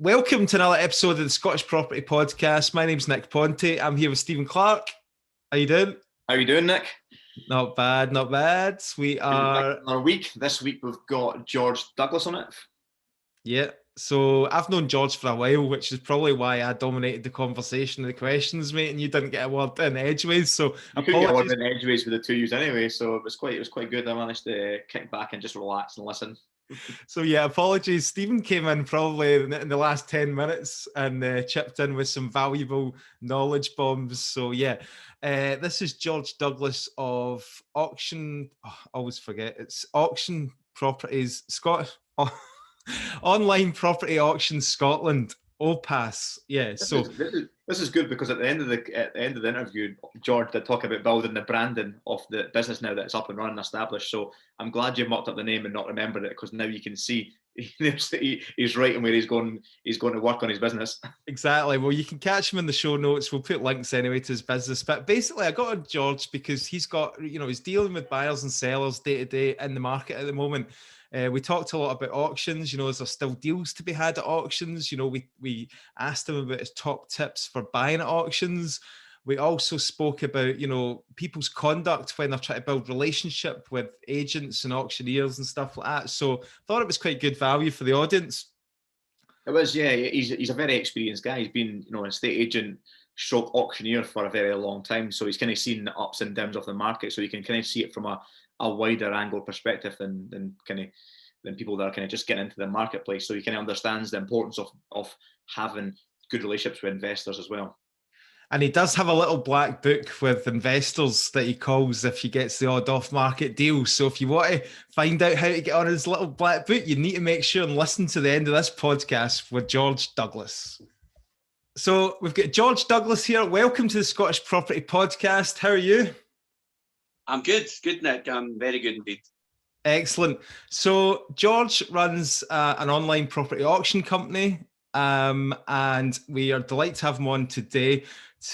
Welcome to another episode of the Scottish Property Podcast. My name's Nick Ponte. I'm here with Stephen Clark. How you doing? How you doing, Nick? Not bad, not bad. We are another week. This week we've got George Douglas on it. Yeah. So I've known George for a while, which is probably why I dominated the conversation and the questions, mate, and you didn't get a word in edgeways. So you couldn't get a word in edgeways with the two yous anyway. So it was quite good. I managed to kick back and just relax and listen. So yeah, apologies. Stephen came in probably in the last 10 minutes and chipped in with some valuable knowledge bombs. So yeah, this is George Douglas of Auction. Oh, I always forget. It's Auction Properties Scott. Online Property Auction Scotland. OPAS. Yeah. This is good because at the end of the interview, George did talk about building the branding of the business now that it's up and running and established. So I'm glad you mucked up the name and not remembered it, because now you can see he's right in where he's going to work on his business. Exactly. Well, you can catch him in the show notes. We'll put links anyway to his business. But basically, I got on George because he's got, he's dealing with buyers and sellers day to day in the market at the moment. We talked a lot about auctions. Is there still deals to be had at auctions? We asked him about his top tips for buying at auctions. We also spoke about, people's conduct when they're trying to build relationship with agents and auctioneers and stuff like that. So I thought it was quite good value for the audience. It was, yeah. He's a very experienced guy. He's been, an estate agent stroke auctioneer for a very long time. So he's kind of seen the ups and downs of the market. So you can kind of see it from a wider angle perspective than people that are kind of just getting into the marketplace. So he kind of understands the importance of having good relationships with investors as well. And he does have a little black book with investors that he calls if he gets the odd off-market deal. So if you want to find out how to get on his little black book, you need to make sure and listen to the end of this podcast with George Douglas. So we've got George Douglas here. Welcome to the Scottish Property Podcast. How are you? I'm good, Nick. I'm very good indeed. Excellent. So George runs an online property auction company, and we are delighted to have him on today.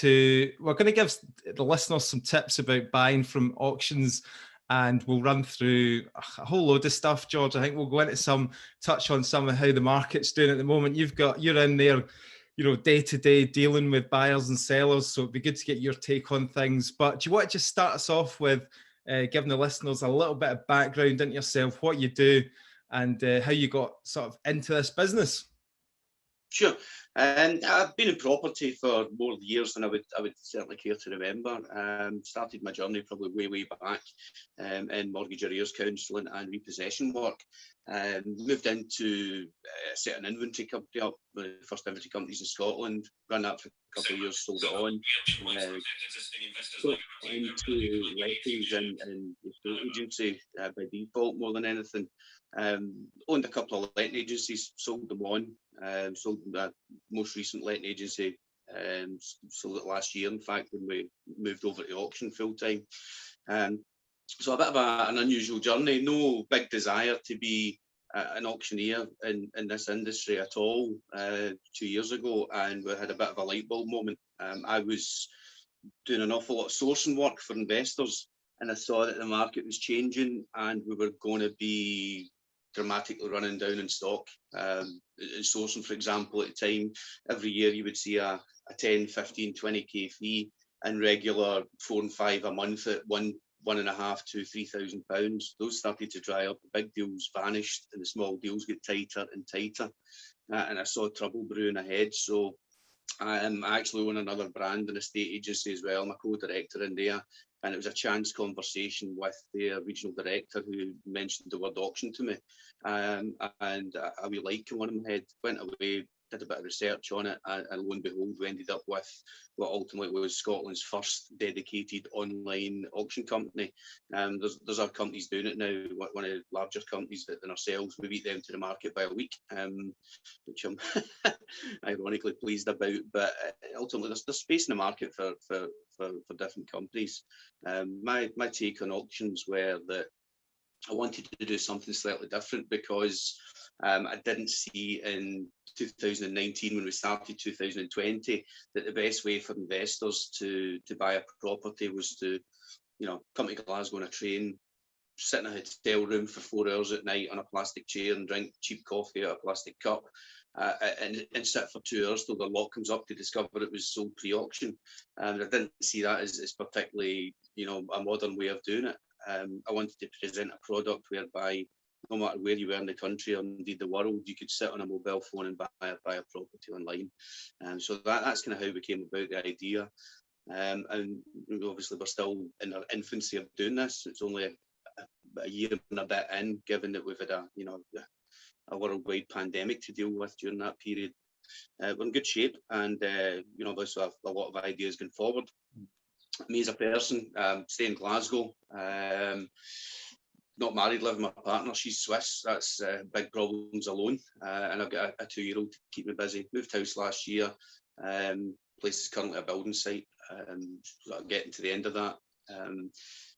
We're going to give the listeners some tips about buying from auctions, and we'll run through a whole load of stuff, George. I think we'll go into touch on some of how the market's doing at the moment. You're in there, day to day dealing with buyers and sellers, so it'd be good to get your take on things. But do you want to just start us off with giving the listeners a little bit of background into yourself, what you do, and how you got sort of into this business? Sure. And I've been in property for more years than I would certainly care to remember. Started my journey probably way back in mortgage arrears counselling and repossession work. Moved into setting an inventory company up, one of the first inventory companies in Scotland. Ran that for a couple of years, sold it on. Into lettings and estate agency by default more than anything. Owned a couple of letting agencies, sold them on. Sold the most recent letting agency, sold it last year, in fact, when we moved over to auction full time. So a bit of an unusual journey. No big desire to be an auctioneer in this industry at all 2 years ago, and we had a bit of a light bulb moment. I was doing an awful lot of sourcing work for investors, and I saw that the market was changing and we were going to be dramatically running down in stock. Sourcing, for example, at the time, every year you would see a 10, 15, 20k fee, and regular 4 and 5 a month at £1,500 to £3,000. Those started to dry up. The big deals vanished and the small deals get tighter and tighter. And I saw trouble brewing ahead. So I actually own another brand, an estate agency as well. I'm a co-director in there. And it was a chance conversation with their regional director who mentioned the word auction to me. And a wee light came on in my head, went away, did a bit of research on it, and lo and behold, we ended up with what ultimately was Scotland's first dedicated online auction company. There's other companies doing it now, one of the larger companies than ourselves. We beat them to the market by a week, which I'm ironically pleased about, but ultimately there's space in the market for different companies. My take on auctions were that I wanted to do something slightly different because I didn't see in 2019, when we started 2020, that the best way for investors to buy a property was to, come to Glasgow on a train, sit in a hotel room for 4 hours at night on a plastic chair and drink cheap coffee out of a plastic cup. and sit for 2 hours till the lot comes up to discover it was sold pre-auction. And I didn't see that as particularly, a modern way of doing it. I wanted to present a product whereby no matter where you were in the country or indeed the world, you could sit on a mobile phone and buy a property online. So that's kind of how we came about the idea. And obviously we're still in our infancy of doing this. It's only a year and a bit in, given that we've had a worldwide pandemic to deal with during that period. We're in good shape, and obviously have a lot of ideas going forward. Me as a person, stay in Glasgow, not married, living with my partner. She's Swiss. That's big problems alone. And I've got a 2-year-old to keep me busy. Moved house last year. Place is currently a building site. Getting to the end of that.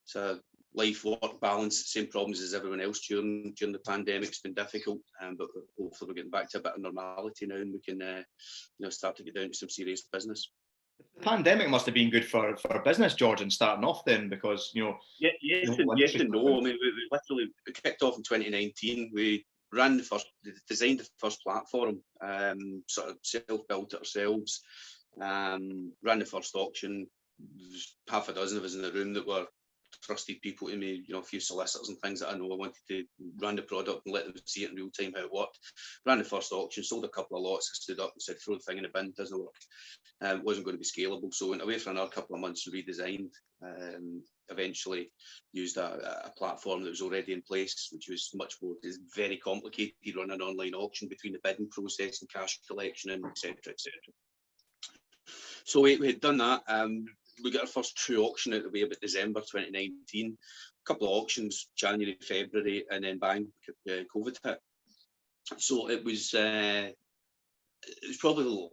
So life-work balance, same problems as everyone else during the pandemic. It's been difficult, but hopefully we're getting back to a bit of normality now, and we can start to get down to some serious business. The pandemic must have been good for business, George, and starting off then, because yes and no. I mean, we literally kicked off in 2019. We designed the first platform, sort of self-built it ourselves. Ran the first auction. There's half a dozen of us in the room that were trusted people to me, a few solicitors and things that I know. I wanted to run the product and let them see it in real time how it worked. Ran the first auction, sold a couple of lots. I stood up and said, throw the thing in the bin, doesn't work. It wasn't going to be scalable, so went away for another couple of months and redesigned. Eventually used a platform that was already in place, which was much more, is very complicated, run an online auction between the bidding process and cash collection and etc. So we had done that. We got our first true auction out of the way about December 2019. A couple of auctions, January, February, and then bang, COVID hit. So it was probably,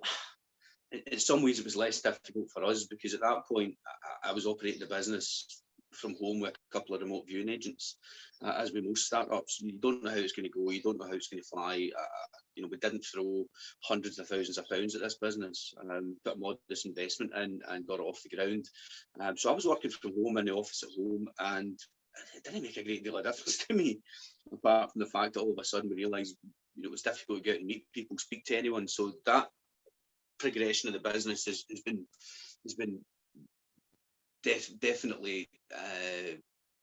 in some ways, it was less difficult for us, because at that point, I was operating the business from home with a couple of remote viewing agents. As with most startups, you don't know how it's going to go, you don't know how it's going to fly. We didn't throw hundreds of thousands of pounds at this business, put a modest investment in and got it off the ground. So I was working from home in the office at home, and it didn't make a great deal of difference to me, apart from the fact that all of a sudden we realised it was difficult to get out and meet people, speak to anyone. So that progression of the business has been definitely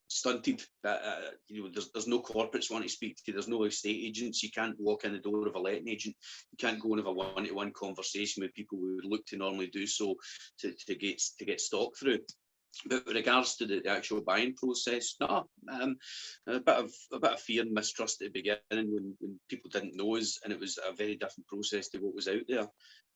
stunted. There's no corporates want to speak to you. There's no estate agents. You can't walk in the door of a letting agent. You can't go and have a one-to-one conversation with people who would look to normally do so to get stock through. But with regards to the actual buying process, a bit of fear and mistrust at the beginning when people didn't know us, and it was a very different process to what was out there.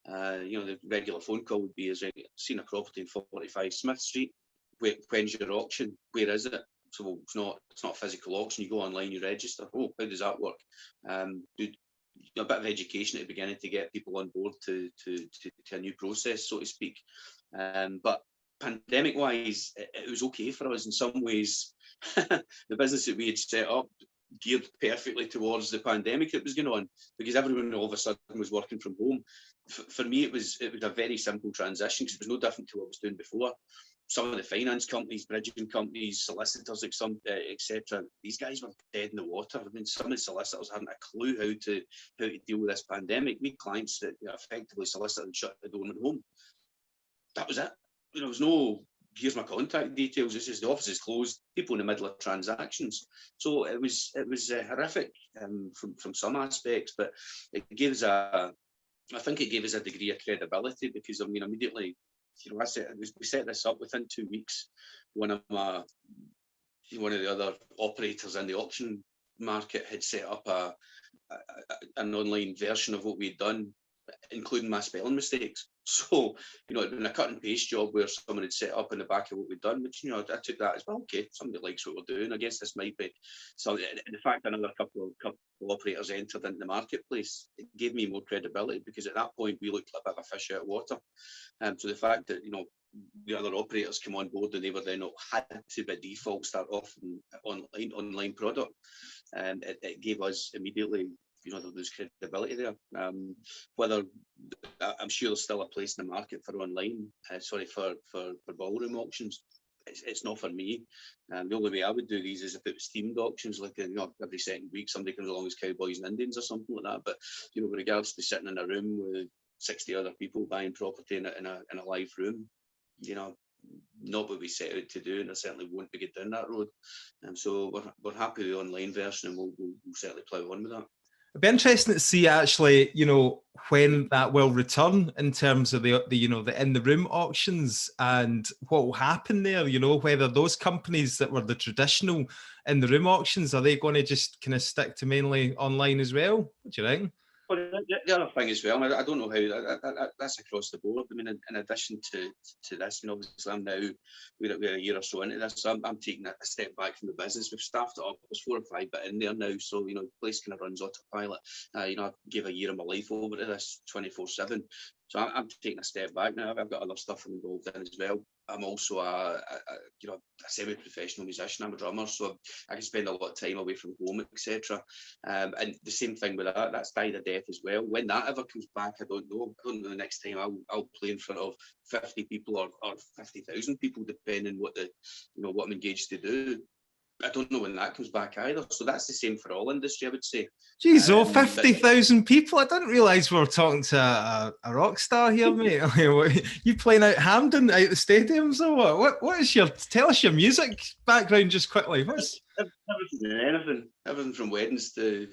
The regular phone call would be, seen a property in 45 Smith Street. When's your auction? Where is it? So it's not a physical auction. You go online, you register. Oh, how does that work? Do a bit of education at the beginning to get people on board to a new process, so to speak. But pandemic-wise, it was okay for us in some ways. The business that we had set up geared perfectly towards the pandemic that was going on, because everyone all of a sudden was working from home. For me, it was a very simple transition, because it was no different to what I was doing before. Some of the finance companies, bridging companies, solicitors, etc., these guys were dead in the water. I mean, some of the solicitors hadn't a clue how to deal with this pandemic. We had clients that effectively solicited and shut the door and went home. That was it. There was no, here's my contact details, this is the office is closed, people in the middle of transactions. So it was horrific from some aspects, but it gave us I think it gave us a degree of credibility, because immediately, we set this up within 2 weeks. One of the other operators in the auction market had set up an online version of what we'd done, including my spelling mistakes. So, it'd been a cut and paste job where someone had set up in the back of what we'd done, which, I took that as, well, okay, somebody likes what we're doing. I guess this might be something. And the fact that another couple of operators entered into the marketplace, it gave me more credibility, because at that point we looked like a bit of a fish out of water. So the fact that, the other operators came on board and they were then had to by default start off online product, and it gave us immediately, there's credibility there. Whether I'm sure there's still a place in the market for online, for ballroom auctions. it's not for me. The only way I would do these is if it was themed auctions, like every second week somebody comes along as Cowboys and Indians or something like that. But with regards to sitting in a room with 60 other people buying property in a live room, not what we set out to do, and I certainly won't be get down that road. So we're happy with the online version, and we'll certainly plough on with that. It'd be interesting to see actually, when that will return in terms of the in the room auctions and what will happen there. Whether those companies that were the traditional in the room auctions, are they going to just kind of stick to mainly online as well? What do you think? Well, the other thing as well, I don't know how that's across the board. I mean, in addition to this, obviously I'm now we're a year or so into this, so I'm taking a step back from the business. We've staffed it up. There's 4 or 5 bit in there now, so the place kind of runs autopilot. I gave a year of my life over to this 24/7. So I'm taking a step back now. I've got other stuff I'm involved in as well. I'm also a semi-professional musician. I'm a drummer, so I can spend a lot of time away from home, etc. And the same thing with that. That's died a death as well. When that ever comes back, I don't know. I don't know the next time I'll play in front of 50 people or 50,000 people, depending what what I'm engaged to do. I don't know when that comes back either. So that's the same for all industry, I would say. Geez, 50,000 people. I didn't realise we were talking to a rock star here, mate. You playing out Hampden, out the stadiums or what? What is tell us your music background just quickly. What's everything from weddings to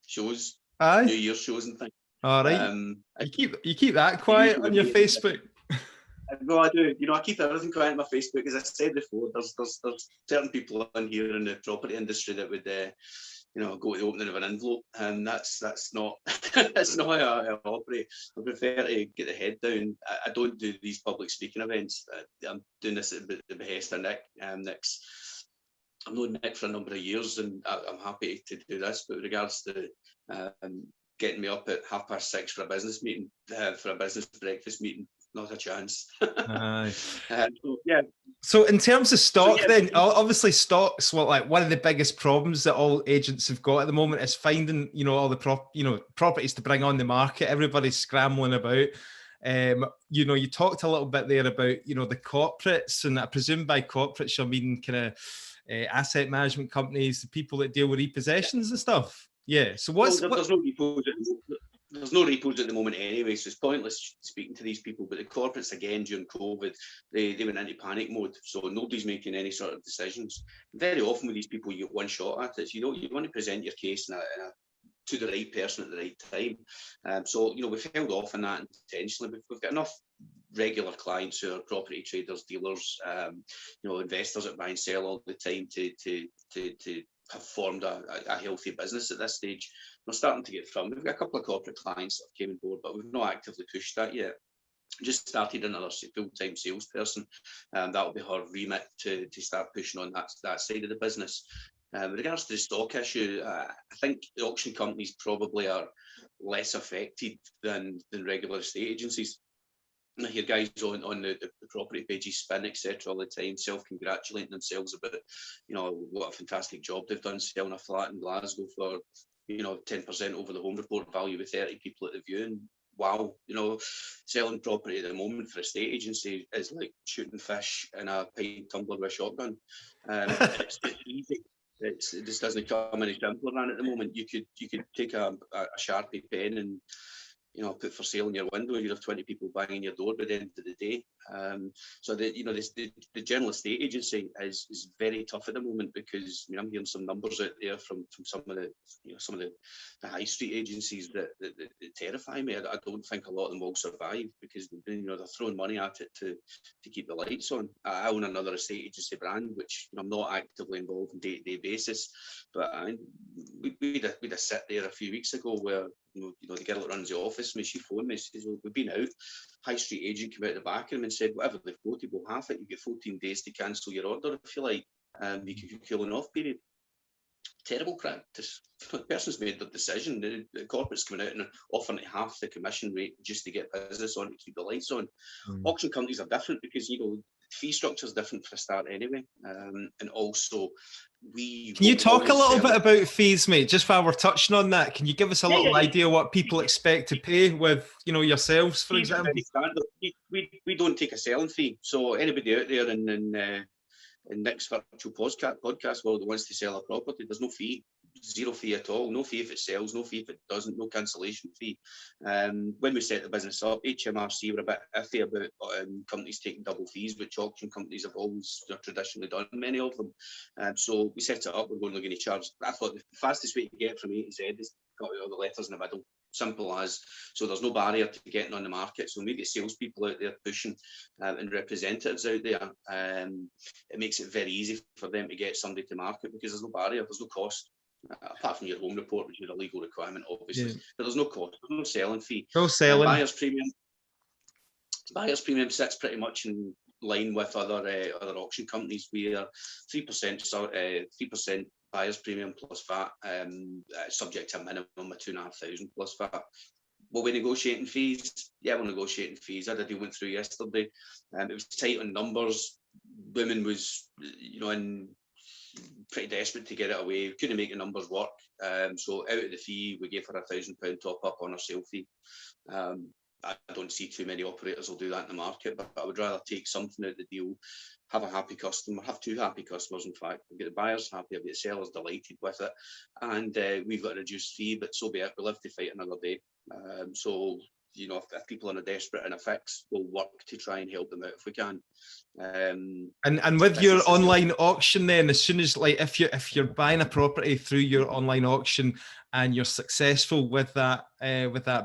shows, Aye. New Year's shows and things. All right. You keep that quiet on your Facebook. No, I do. I keep everything quiet on my Facebook. As I said before, there's certain people in here in the property industry that would, go to the opening of an envelope, and that's not that's not how I operate. I prefer to get the head down. I don't do these public speaking events. I'm doing this at the behest of Nick. I've known Nick for a number of years, and I'm happy to do this. But with regards to getting me up at 6:30 for a business meeting, for a business breakfast meeting, not a chance. So in terms of stock, then obviously stock's one of the biggest problems that all agents have got at the moment is finding all the properties to bring on the market. Everybody's scrambling about. You talked a little bit there about the corporates, and I presume by corporates you're meaning kind of asset management companies, the people that deal with repossessions and stuff. Yeah. So there's no repos at the moment anyway, so it's pointless speaking to these people. But the corporates, again, during COVID, they went into panic mode, so nobody's making any sort of decisions. Very often with these people, you get one shot at it. You want to present your case to the right person at the right time. So we've held off on that intentionally. We've got enough regular clients who are property traders, dealers, investors that buy and sell all the time to have formed a healthy business at this stage. We're starting to get from. We've got a couple of corporate clients that came on board, but we've not actively pushed that yet. Just started another full-time salesperson, and that'll be her remit to start pushing on that side of the business. With regards to the stock issue, I think the auction companies probably are less affected than regular estate agencies. I hear guys on the property pages spin, etc. all the time, self-congratulating themselves about, what a fantastic job they've done selling a flat in Glasgow for, 10% over the home report value with 30 people at the viewing. Wow, selling property at the moment for a estate agency is like shooting fish in a pint tumbler with a shotgun. It's easy. It just doesn't come any simpler than at the moment. You could take a Sharpie pen and put for sale in your window. You'd have 20 people banging your door by the end of the day. So the general estate agency is very tough at the moment, because I'm hearing some numbers out there from some of the high street agencies that terrify me. I don't think a lot of them will survive, because they're throwing money at it to keep the lights on. I own another estate agency brand, which I'm not actively involved in day-to-day basis, but we had a sit there a few weeks ago where the girl that runs the office, she phoned me, she says, well, we've been out. High street agent came out the back of him and said, whatever they've quoted, we'll have it. You get 14 days to cancel your order if you like. You can cooling off period. Terrible practice. The person's made their decision. The corporate's coming out and offering half the commission rate just to get business on, to keep the lights on. Auction companies are different, because fee structure is different for a start anyway, and also Can you talk a little bit about fees, mate? Just while we're touching on that, can you give us a little idea what people expect to pay with, yourselves, for example? We don't take a selling fee. So anybody out there in Nick's virtual podcast world that wants to sell a property, there's no fee. Zero fee at all. No fee if it sells, no fee if it doesn't, no cancellation fee. When we set the business up, HMRC were a bit iffy about companies taking double fees, which auction companies have always traditionally done, many of them. So we set it up, we're going to charge. I thought the fastest way to get from A to Z is got all the letters in the middle. Simple as. So there's no barrier to getting on the market. So maybe salespeople out there pushing and representatives out there, it makes it very easy for them to get somebody to market because there's no barrier, there's no cost. Apart from your home report, which is a legal requirement, obviously, but there's no cost, there's no selling fee. No selling. Buyer's premium sits pretty much in line with other auction companies. We are 3% buyer's premium plus VAT, subject to a minimum of 2,500 plus VAT. Will we negotiating fees? Yeah, we're negotiating fees. I had a deal went through yesterday, it was tight on numbers. Women was, in pretty desperate to get it away. Couldn't make the numbers work. So out of the fee, we gave her £1,000 top up on her sale fee. I don't see too many operators will do that in the market, but I would rather take something out of the deal, have a happy customer, have two happy customers, in fact. I'll get the buyers happy, I'll get the sellers delighted with it. And we've got a reduced fee, but so be it. We live to fight another day. So, if people are desperate in a fix, we'll work to try and help them out if we can. And with your online auction, then, as soon as if you're buying a property through your online auction and you're successful with that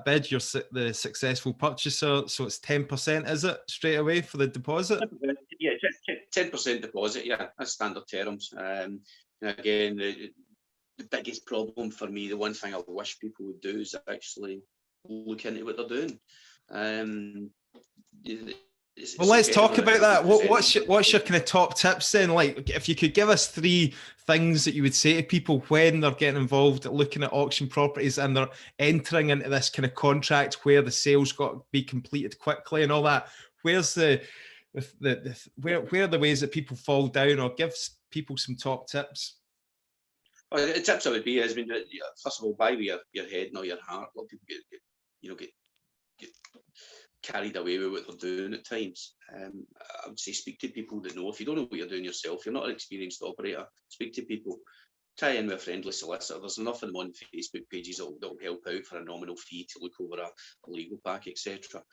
bid, you're the successful purchaser. So it's 10%, is it, straight away for the deposit? Yeah, 10% deposit. Yeah, that's standard terms. And again, the biggest problem for me, the one thing I wish people would do is actually look into what they're doing. Well, let's talk about that. What's your kind of top tips then? Like, if you could give us 3 things that you would say to people when they're getting involved looking at auction properties and they're entering into this kind of contract where the sale's got to be completed quickly and all that. Where's where are the ways that people fall down, or gives people some top tips? Well, the tips I would be is, first of all, buy with your head, not your heart. A lot of people get carried away with what they're doing at times. I would say speak to people that know. If you don't know what you're doing yourself, you're not an experienced operator, speak to people. Tie in with a friendly solicitor. There's enough of them on Facebook pages that will help out for a nominal fee to look over a legal pack, etc.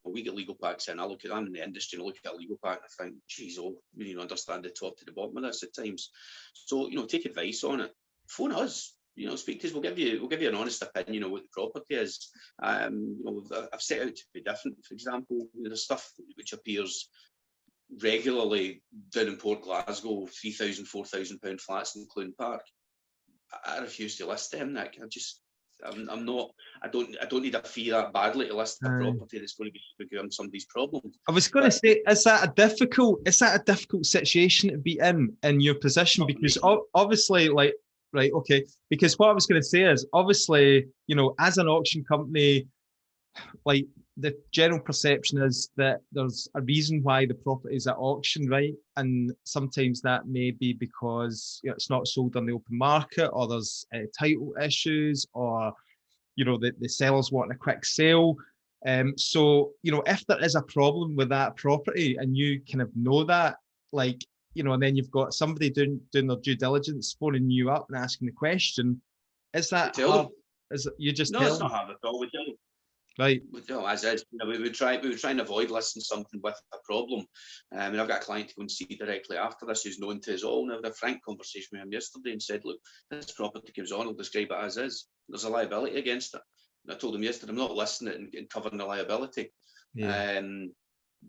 We get legal packs in. I'm in the industry and I look at a legal pack and I think, geez, understand the top to the bottom of this at times. So, take advice on it. Phone us. Speak to us. We'll give you an honest opinion of what the property is. I've set out to be different. For example, there's stuff which appears regularly down in Port Glasgow, £3,000, £4,000 flats in Clune Park. I refuse to list them, Nick. I don't need a fee that badly to list a property that's going to be become somebody's problem. I was going to say, is that a difficult situation to be in your position? Because obviously, right, okay. Because what I was going to say is, obviously, as an auction company, the general perception is that there's a reason why the property is at auction, right? And sometimes that may be because it's not sold on the open market, or there's title issues, or the sellers want a quick sale. So if there is a problem with that property and you kind of know that, and then you've got somebody doing their due diligence, phoning you up and asking the question, is that hard? Is it, you just no, it's not hard at all. We tell them. Right. As is, we would try and avoid listing something with a problem. I've got a client to go and see directly after this who's known to us all. And I had a frank conversation with him yesterday and said, look, this property comes on, I'll describe it as is. There's a liability against it. And I told him yesterday, I'm not listing it and covering the liability. Yeah.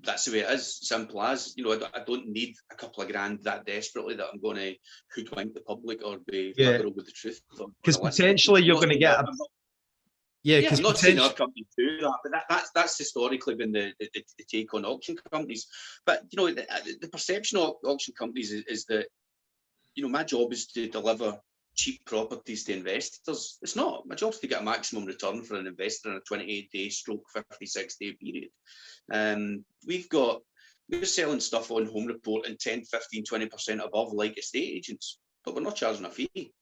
That's the way it is, simple as. I don't need a couple of grand that desperately that I'm going to hoodwink the public or be liberal with the truth. Because potentially you're going to get I'm not saying our company do that, but that's historically been the take on auction companies. But the perception of auction companies is that my job is to deliver cheap properties to investors. It's not. My job is to get a maximum return for an investor in a 28-day stroke 56-day period. We've got We're selling stuff on Home Report and 10, 15, 20% above like estate agents, but we're not charging a fee.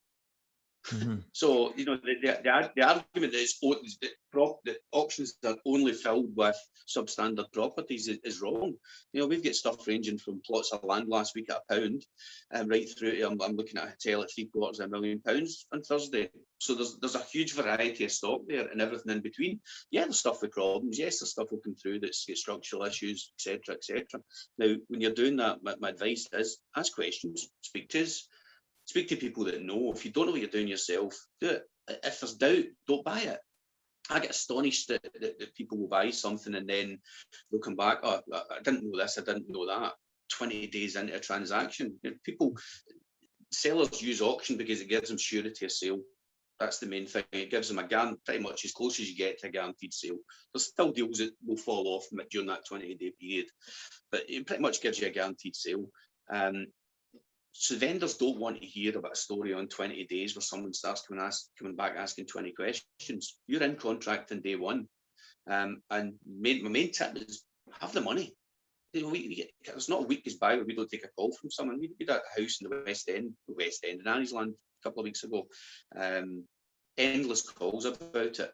Mm-hmm. So, you know, the argument that auctions are only filled with substandard properties is wrong. You know, we've got stuff ranging from plots of land last week at £1, right through to I'm looking at a hotel at £750,000 on Thursday. So there's a huge variety of stock there and everything in between. Yeah, there's stuff with problems. Yes, there's stuff looking through that's got structural issues, etc., etc. Now, when you're doing that, my advice is ask questions, speak to us. Speak to people that know. If you don't know what you're doing yourself, do it. If there's doubt, don't buy it. I get astonished that people will buy something and then they'll come back, oh, I didn't know this, I didn't know that. 20 days into a transaction. You know, sellers use auction because it gives them surety of sale. That's the main thing. It gives them pretty much as close as you get to a guaranteed sale. There's still deals that will fall off during that 20-day period, but it pretty much gives you a guaranteed sale. So vendors don't want to hear about a story on 20 days where someone starts coming back asking 20 questions. You're in contract on day one. And my main tip is have the money. You know, there's not a week goes by where we don't take a call from someone. We did a house in the West End in Anniesland a couple of weeks ago. Endless calls about it.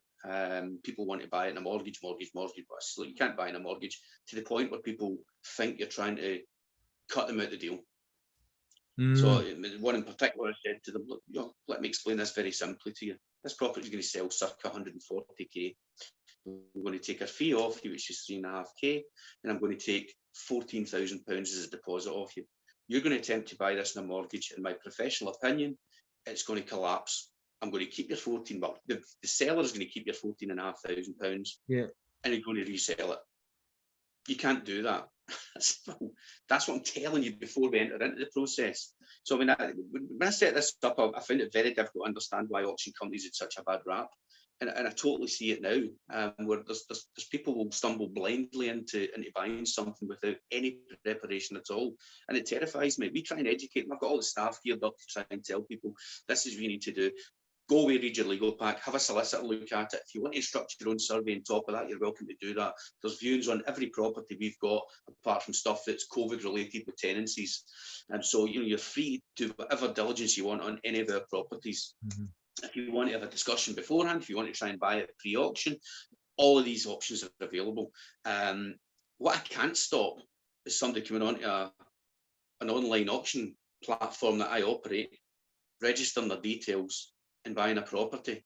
People want to buy it in a mortgage, but you can't buy in a mortgage, to the point where people think you're trying to cut them out the deal. So one in particular, I said to them, look, you know, let me explain this very simply to you. This property is going to sell circa 140k. I'm going to take a fee off you, which is 3.5k, and I'm going to take £14,000 as a deposit off you. You're going to attempt to buy this in a mortgage. In my professional opinion, it's going to collapse. I'm going to keep your 14, but the seller is going to keep your £14,500, yeah, and you're going to resell it. You can't do that. That's what I'm telling you before we enter into the process. So when I set this up, I find it very difficult to understand why auction companies had such a bad rap. And I totally see it now, where there's people will stumble blindly into buying something without any preparation at all. And it terrifies me. We try and educate them. I've got all the staff geared up to try and tell people, this is what you need to do. Go away, read your legal pack, have a solicitor look at it. If you want to instruct your own survey on top of that, you're welcome to do that. There's views on every property we've got, apart from stuff that's COVID related with tenancies. And so, you know, you're free to do whatever diligence you want on any of our properties. Mm-hmm. If you want to have a discussion beforehand, if you want to try and buy it pre-auction, all of these options are available. What I can't stop is somebody coming onto an online auction platform that I operate, registering their details and buying a property.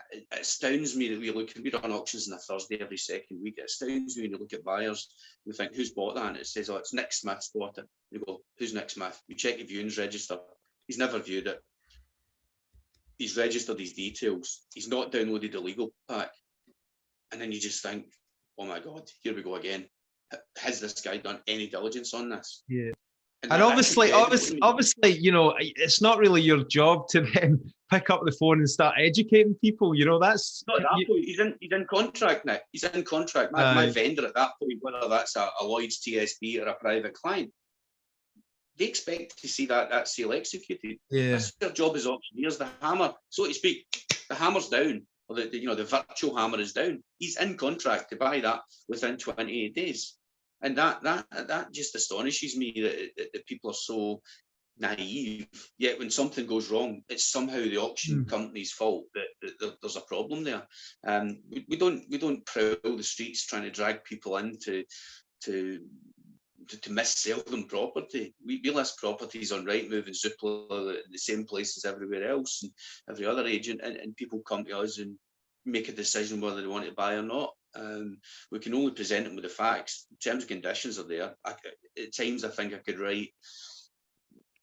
It astounds me that we run auctions on a Thursday every second week. It astounds me when you look at buyers, we think, who's bought that? And it says, oh, it's Nick Smith's bought it. You go, who's Nick Smith? You check your viewings register. He's never viewed it. He's registered his details. He's not downloaded the legal pack. And then you just think, oh my God, here we go again. Has this guy done any diligence on this? Yeah. And obviously, you know, it's not really your job to then pick up the phone and start educating people. You know, that's not at that point. He's in contract now. He's in contract. My vendor at that point, whether that's a Lloyd's TSB or a private client, they expect to see that sale executed. Yeah. That's their job as auctioneers. The hammer, so to speak, the hammer's down, or the virtual hammer is down. He's in contract to buy that within 28 days. And that just astonishes me that people are so naive. Yet when something goes wrong, it's somehow the auction company's fault that there's a problem there. We don't prowl the streets trying to drag people in to missell them property. We list properties on Rightmove and Zoopla, the same places everywhere else, and every other agent, and people come to us and make a decision whether they want to buy or not. We can only present them with the facts. Terms and conditions are there. At times I think I could write,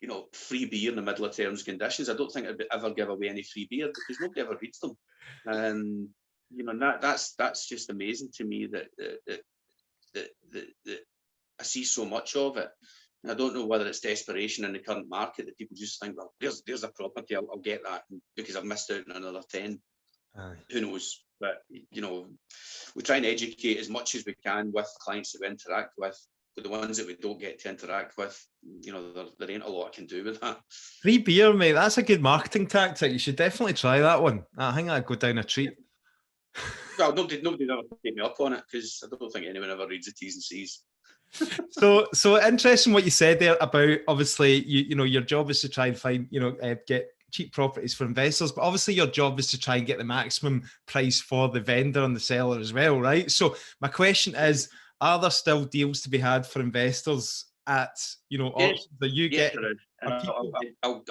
you know, free beer in the middle of terms and conditions. I don't think I'd ever give away any free beer because nobody ever reads them. You know, that's just amazing to me that I see so much of it. And I don't know whether it's desperation in the current market that people just think, well, there's a property, I'll get that because I've missed out on another 10. Who knows? But, you know, we try and educate as much as we can with clients that we interact with. But the ones that we don't get to interact with, you know, there ain't a lot I can do with that. Free beer, mate. That's a good marketing tactic. You should definitely try that one. I think that'd go down a treat. Well, nobody ever take me up on it because I don't think anyone ever reads the T's and C's. So interesting what you said there about, obviously, you know, your job is to try and find, you know, get cheap properties for investors, but obviously your job is to try and get the maximum price for the vendor and the seller as well, right? So my question is, are there still deals to be had for investors at, you know, Yes, auctions that you yes, get? there is. And Are people, I'll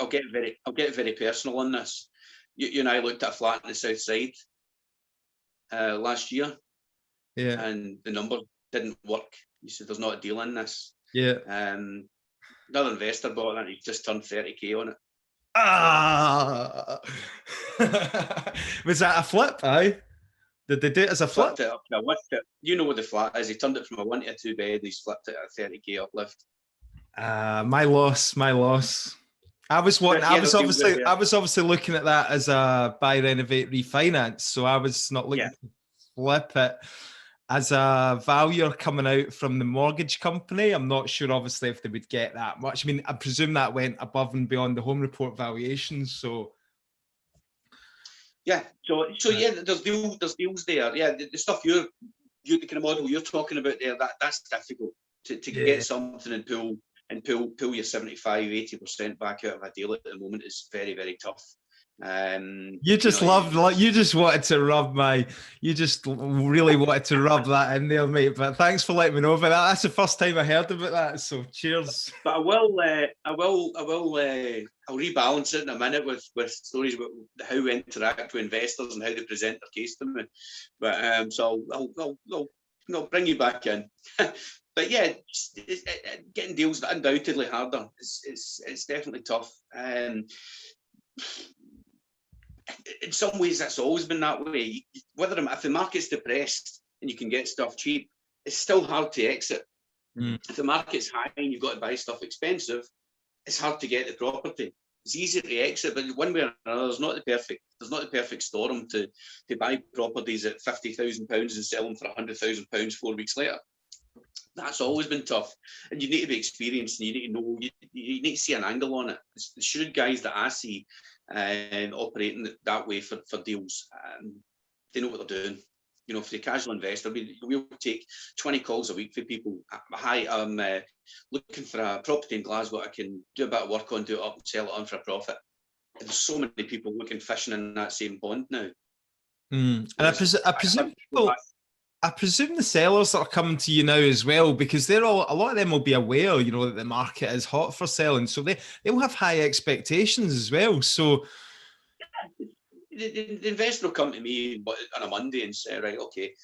get very personal on this. You and I looked at a flat in the south side last year, yeah, and the number didn't work. You said there's not a deal in this. yeah. Another investor bought it and he just turned 30k on it. Ah, was that a flip? Aye, did they do it as a flip? Flipped it up to a lift it. You know what the flat is. He turned it from a 1 to a 2 bed. He's flipped it at a 30k uplift. My loss, my loss. I was wanting. Yeah, I was obviously looking at that as a buy, renovate, refinance. So I was not looking to flip it as a valuer coming out from the mortgage company. I'm not sure, obviously, if they would get that much. I mean, I presume that went above and beyond the home report valuations. So yeah, so yeah, there's deals there. Yeah, the stuff you the kind of model you're talking about there, that's difficult to get something and pull your 75-80% back out of a deal at the moment is very, very tough. You just you just wanted to rub you just really wanted to rub that in there, mate. But thanks for letting me know about that. That's the first time I heard about that. So cheers. But I'll rebalance it in a minute with stories about how we interact with investors and how they present their case to me. But so I'll bring you back in. But yeah, getting deals undoubtedly harder. It's definitely tough. In some ways, that's always been that way. If the market's depressed and you can get stuff cheap, it's still hard to exit. If the market's high and you've got to buy stuff expensive, it's hard to get the property. It's easy to exit, but one way or another, there's not the perfect storm to buy properties at £50,000 and sell them for £100,000 4 weeks later. That's always been tough, and you need to be experienced, and you need to know. You need to see an angle on it. It's the shrewd guys that I see operating that way for deals. They know what they're doing. You know, for the casual investor, we'll take 20 calls a week for people. Hi, I'm looking for a property in Glasgow. I can do a bit of work on, do it up, and sell it on for a profit. And there's so many people fishing in that same pond now. And I presume the sellers that are coming to you now as well, because a lot of them will be aware, you know, that the market is hot for selling, so they'll have high expectations as well. So the investor will come to me on a Monday and say, right, okay,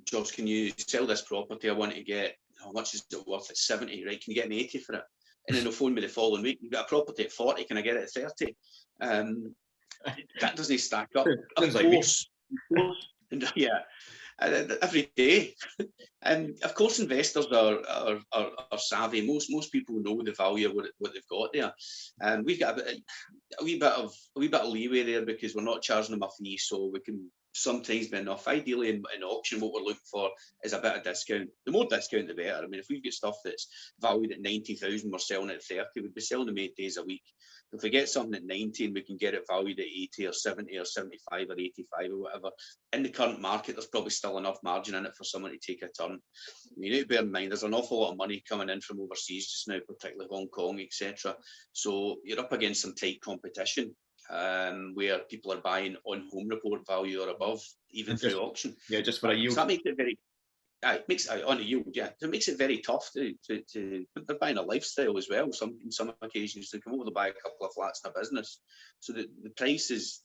George, can you sell this property? I want to get, how much is it worth? It's 70, right? Can you get me 80 for it? And then they'll phone me the following week. You've got a property at 40, can I get it at 30? That doesn't stack up. Of course. And yeah. Every day, and of course, investors are savvy. Most people know the value of what they've got there, and we've got a wee bit of leeway there because we're not charging them a fee, so we can sometimes be enough. Ideally, in auction, what we're looking for is a bit of discount. The more discount, the better. I mean, if we've got stuff that's valued at 90,000, we're selling it at 30. We'd be selling them 8 days a week. If we get something at 90 and we can get it valued at 80 or 70 or 75 or 85 or whatever, in the current market, there's probably still enough margin in it for someone to take a turn. You need to bear in mind, there's an awful lot of money coming in from overseas just now, particularly Hong Kong, etc. So you're up against some tight competition where people are buying on home report value or above, even through auction. Yeah, just for a yield. So that makes it very... it makes on a yield, yeah. So it makes it very tough to they're buying a lifestyle as well. In some occasions, they come over to buy a couple of flats in a business. So the price is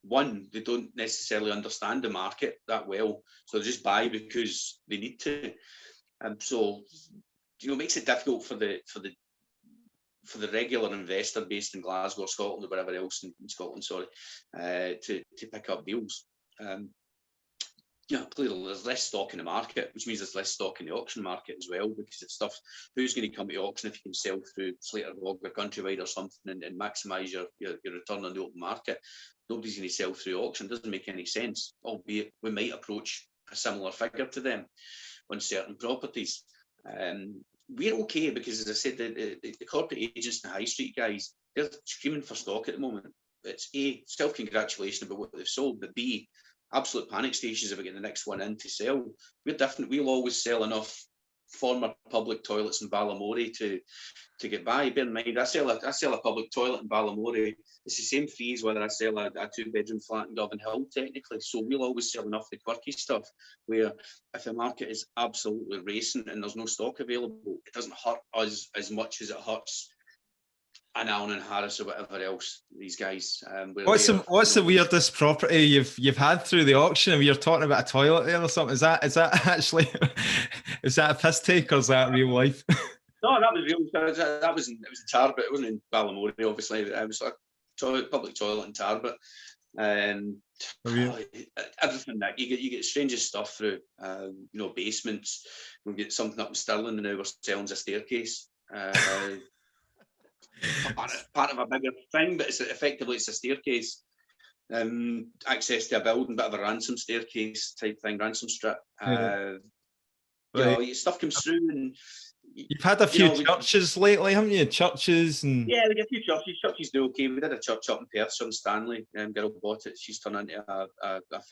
one, they don't necessarily understand the market that well, so they just buy because they need to. So it makes it difficult for the regular investor based in Glasgow, Scotland, or wherever else in Scotland, to pick up deals. Clearly there's less stock in the market, which means there's less stock in the auction market as well, because it's stuff, who's going to come to auction if you can sell through Slater Blog or Countrywide or something and maximise your return on the open market? Nobody's going to sell through auction. It doesn't make any sense, albeit we might approach a similar figure to them on certain properties. We're okay because, as I said, the corporate agents and the high street guys, they're screaming for stock at the moment. It's A, self-congratulation about what they've sold, but B, absolute panic stations if we get the next one in to sell. We're different. We'll always sell enough former public toilets in Balamory to get by. Bear in mind, I sell a public toilet in Balamory. It's the same fee as whether I sell a 2-bedroom flat in Govan Hill, technically. So we'll always sell enough the quirky stuff where if the market is absolutely racing and there's no stock available, it doesn't hurt us as much as it hurts an Allen and Harris or whatever else, these guys. What's the weirdest property you've had through the auction? I mean, you're talking about a toilet there or something. Is that actually, is that a piss take or is that real life? No, that was real. It was in Tarbert. It wasn't in Balamory, obviously. It was a public toilet in Tarbert. Everything that you get strangest stuff through, basements. We get something up in Stirling and now we're selling a staircase. Part of a bigger thing, but it's a staircase. Access to a building, bit of a ransom staircase type thing, ransom strip. Stuff comes through, and you've had a few churches lately, haven't you? Churches and we get a few churches. Churches do okay. We did a church up in Perth, Son Stanley. Girl bought it. She's turned into a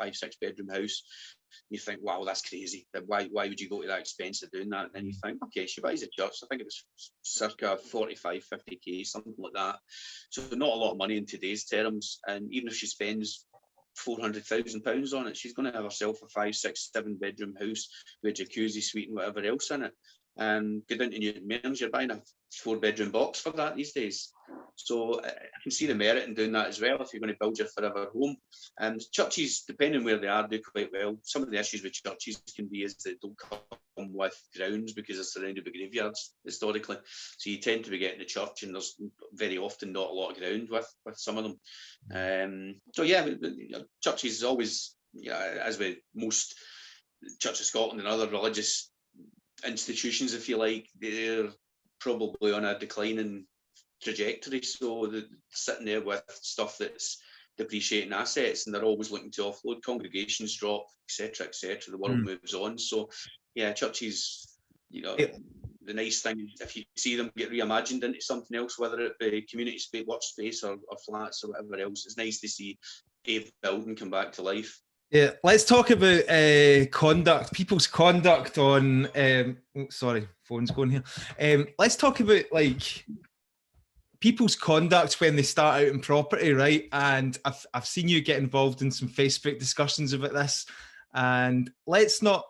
5-6 bedroom house. You think, wow, that's crazy. Why would you go to that expense of doing that? And then you think, okay, she buys a church. I think it was circa 45, 50k, something like that. So not a lot of money in today's terms. And even if she spends £400,000 on it, she's going to have herself a 5, 6, 7 bedroom house with a jacuzzi suite and whatever else in it. Go down to Newton Mearns, you're buying a 4-bedroom box for that these days. So I can see the merit in doing that as well if you're going to build your forever home. Churches, depending where they are, do quite well. Some of the issues with churches can be is that they don't come with grounds because they're surrounded by graveyards historically. So you tend to be getting the church and there's very often not a lot of ground with some of them. Churches always, as with most Church of Scotland and other religious institutions, if you like, they're probably on a declining trajectory, so they're sitting there with stuff that's depreciating assets and they're always looking to offload. Congregations drop, etc., the world moves on. So churches, the nice thing is if you see them get reimagined into something else, whether it be community space, workspace or flats or whatever else, it's nice to see a building come back to life. Yeah, let's talk about conduct, people's conduct on. Sorry, phone's going here. Let's talk about people's conduct when they start out in property, right? And I've seen you get involved in some Facebook discussions about this, and let's not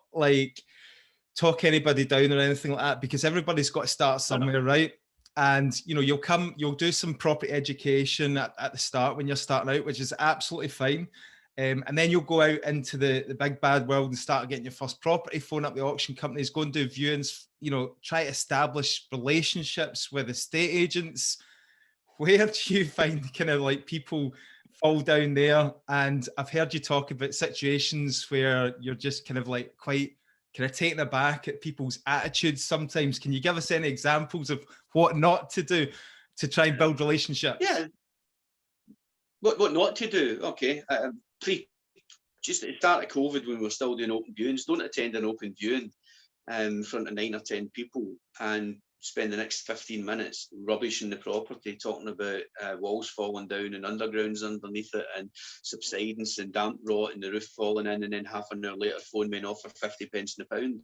talk anybody down or anything like that, because everybody's got to start somewhere, right? And you'll do some property education at the start when you're starting out, which is absolutely fine. And then you'll go out into the big bad world and start getting your first property, phone up the auction companies, go and do viewings, try to establish relationships with estate agents. Where do you find kind of people fall down there? And I've heard you talk about situations where you're just kind of quite kind of taken aback at people's attitudes sometimes. Can you give us any examples of what not to do to try and build relationships? Yeah. What not to do? Okay. Just at the start of COVID, when we were still doing open viewings, don't attend an open viewing in front of 9 or 10 people and spend the next 15 minutes rubbishing the property, talking about walls falling down and undergrounds underneath it and subsidence and damp rot and the roof falling in, and then half an hour later phone me and offer 50 pence in the pound.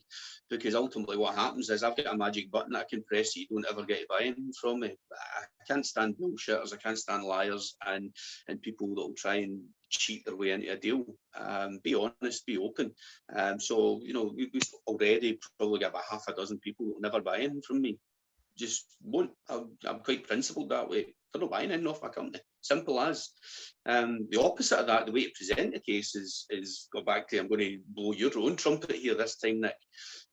Because ultimately what happens is I've got a magic button that I can press that you don't ever get to buy anything from me. I can't stand bullshitters, I can't stand liars and people that will try and cheat their way into a deal. Be honest, be open. So we've already probably got about half a dozen people that will never buy anything from me. Just won't. I'm quite principled that way. They're not buying anything off my company. Simple as. The opposite of that, the way to present the case is go back to, I'm going to blow your own trumpet here this time, Nick.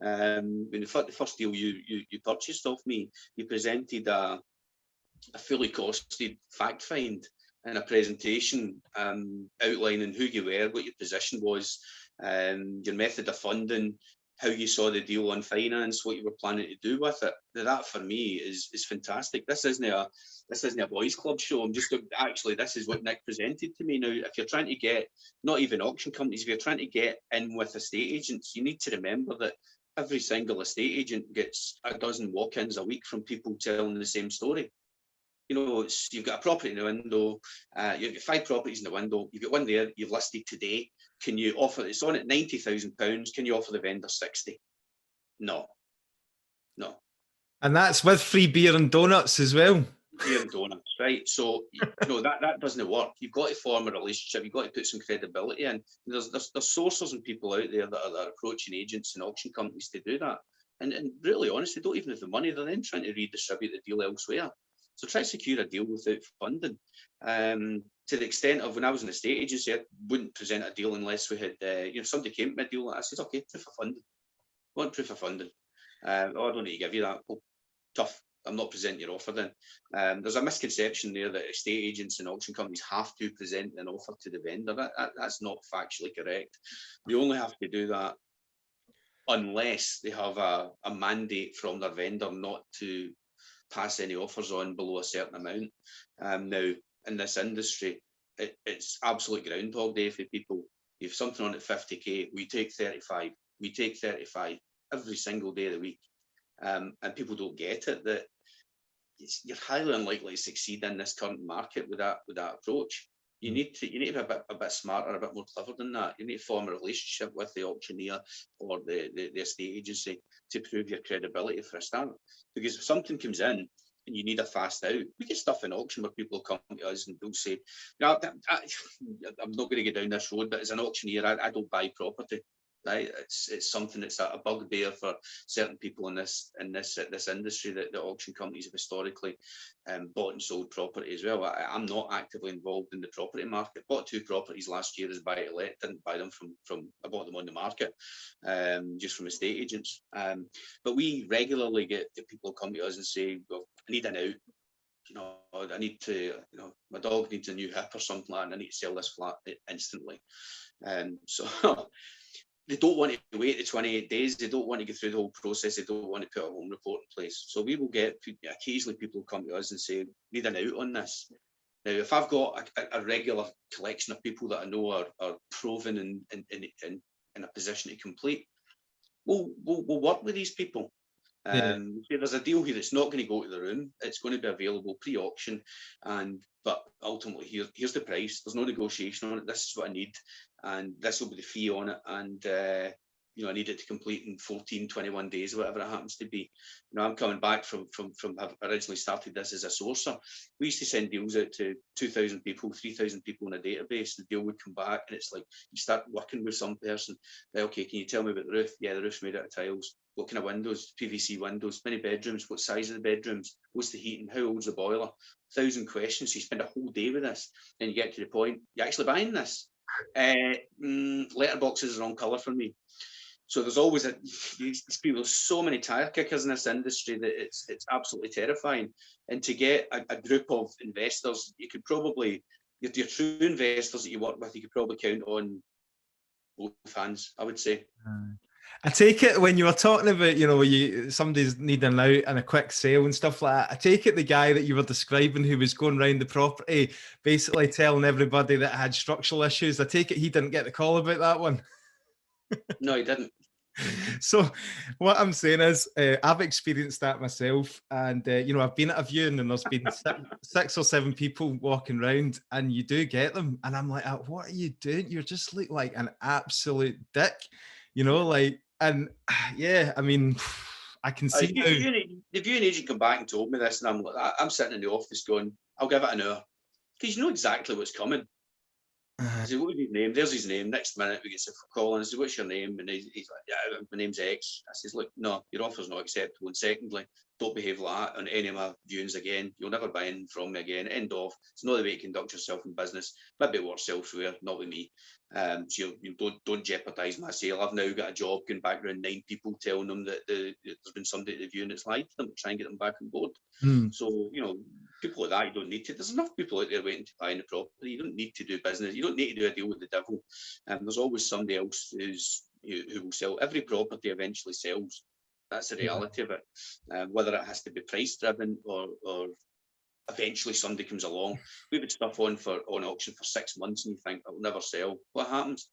When the first deal you purchased off me, you presented a fully costed fact find and a presentation outlining who you were, what your position was, your method of funding, how you saw the deal on finance, what you were planning to do with it. That for me is fantastic. This isn't a boys club show. This is what Nick presented to me. Now, if you're trying to get, not even auction companies, if you're trying to get in with estate agents, you need to remember that every single estate agent gets a dozen walk-ins a week from people telling the same story. You've got a property in the window, you've got 5 properties in the window, you've got one there, you've listed today. Can you offer, it's on at £90,000, can you offer the vendor 60? No. No. And that's with free beer and donuts as well. Beer and donuts, right? So that doesn't work. You've got to form a relationship. You've got to put some credibility in. There's sourcers and people out there that are approaching agents and auction companies to do that. And really honest, they don't even have the money. They're then trying to redistribute the deal elsewhere. So try to secure a deal without funding. To the extent of when I was in a estate agency, I wouldn't present a deal unless we had, somebody came to me a deal. I said, okay, proof of funding. I want proof of funding. I don't need to give you that. Well, tough. I'm not presenting your offer then. There's a misconception there that estate agents and auction companies have to present an offer to the vendor. That's not factually correct. They only have to do that unless they have a mandate from their vendor not to pass any offers on below a certain amount. Now, in this industry, it's absolute Groundhog Day for people. If something on at 50k, we take 35. We take 35 every single day of the week. And people don't get it, that you're highly unlikely to succeed in this current market with that approach. You need to be a bit smarter, a bit more clever than that. You need to form a relationship with the auctioneer or the estate agency to prove your credibility for a start. Because if something comes in and you need a fast out, we get stuff in auction where people come to us and they'll say, I'm not going to go down this road, but as an auctioneer, I don't buy property. Right? It's something that's a bugbear for certain people in this industry, that the auction companies have historically bought and sold property as well. I'm not actively involved in the property market. Bought 2 properties last year as buy to let. Didn't buy them I bought them on the market, just from estate agents. But we regularly get people come to us and say, well, I need an out. I need to, my dog needs a new hip or something like that, and I need to sell this flat instantly. So they don't want to wait the 28 days. They don't want to go through the whole process. They don't want to put a home report in place. So we will get, occasionally people come to us and say, need an out on this. Now, if I've got a regular collection of people that I know are proven in a position to complete, we'll work with these people. There's a deal here that's not going to go to the room. It's going to be available pre-auction, but ultimately here's the price. There's no negotiation on it. This is what I need, and this will be the fee on it. And I need it to complete in 14, 21 days, whatever it happens to be. I'm coming back from having originally started this as a sourcer. We used to send deals out to 2,000 people, 3,000 people in a database. The deal would come back, and it's like you start working with some person. Okay, can you tell me about the roof? Yeah, the roof's made out of tiles. What kind of windows? PVC windows. Many bedrooms? What size of the bedrooms? What's the heating? How old's the boiler? 1,000 questions. You spend a whole day with this, and you get to the point, you're actually buying this. Letterboxes are the wrong colour for me. So there's always these people, so many tire kickers in this industry that it's absolutely terrifying. And to get a group of investors, you could probably, your true investors that you work with, you could probably count on both hands, I would say. I take it when you were talking about, somebody's needing out and a quick sale and stuff like that, I take it the guy that you were describing who was going around the property, basically telling everybody that it had structural issues, I take it he didn't get the call about that one? No, he didn't. So what I'm saying is I've experienced that myself, and I've been at a viewing and there's been 6 or 7 people walking around, and you do get them, and I'm like, what are you doing? You're just like an absolute dick, and yeah, I mean, I can see the viewing agent come back and told me this, and I'm sitting in the office going, I'll give it an hour, because you know exactly what's coming. I said, what was his name? There's his name. Next minute, we get a call and I said, what's your name? And he's like, yeah, my name's X. I says, look, no, your offer's not acceptable. And secondly, don't behave like that on any of my viewings again. You'll never buy anything from me again. End of. It's not the way to conduct yourself in business. Maybe it works elsewhere, not with me. So you don't jeopardise my sale. I've now got a job going back around 9 people telling them that there's been somebody at the viewing that's lied to them, try and get them back on board. So, people like that, you don't need to. There's enough people out there waiting to buy the property. You don't need to do business. You don't need to do a deal with the devil. There's always somebody else who will sell. Every property eventually sells. That's the reality of it. Whether it has to be price driven or eventually somebody comes along. We've had stuff on auction for 6 months and you think it'll never sell. What happens?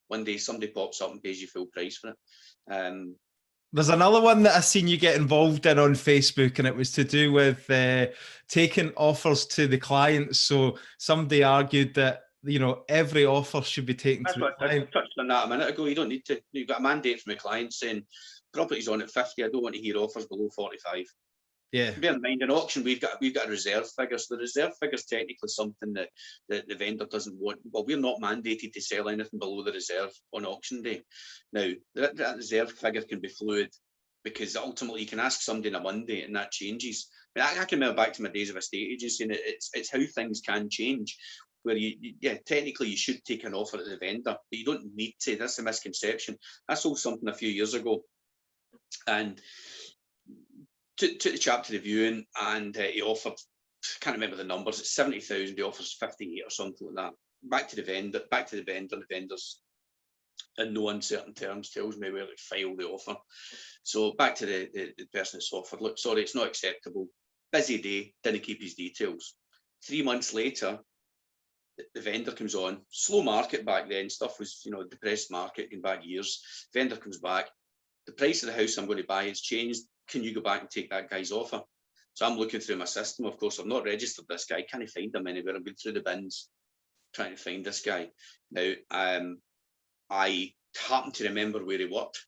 One day somebody pops up and pays you full price for it. There's another one that I've seen you get involved in on Facebook, and it was to do with taking offers to the clients. So somebody argued that every offer should be taken That's to the what I client. touched on that a minute ago. You don't need to. You've got a mandate from the client saying property's on at 50. I don't want to hear offers below 45. Yeah. Bear in mind, in auction, we've got a reserve figure. So the reserve figure is technically something that the vendor doesn't want. Well, we're not mandated to sell anything below the reserve on auction day. Now, that reserve figure can be fluid because ultimately you can ask somebody on a Monday and that changes. I can remember back to my days of estate agency, and it's how things can change. Where technically you should take an offer at the vendor, but you don't need to. That's a misconception. I sold something a few years ago, and took the chap to the viewing, and he offered, can't remember the numbers, it's 70,000, he offers 58 or something like that. Back to the vendor, the vendor's in no uncertain terms tells me where to file the offer. So back to the person that's offered, look, sorry, it's not acceptable. Busy day, didn't keep his details. 3 months later, the vendor comes on, slow market back then, stuff was, depressed market going back years. Vendor comes back, the price of the house I'm going to buy has changed. Can you go back and take that guy's offer? So I'm looking through my system. Of course, I've not registered this guy. Can't find him anywhere. I've been through the bins trying to find this guy. Now, I happen to remember where he worked.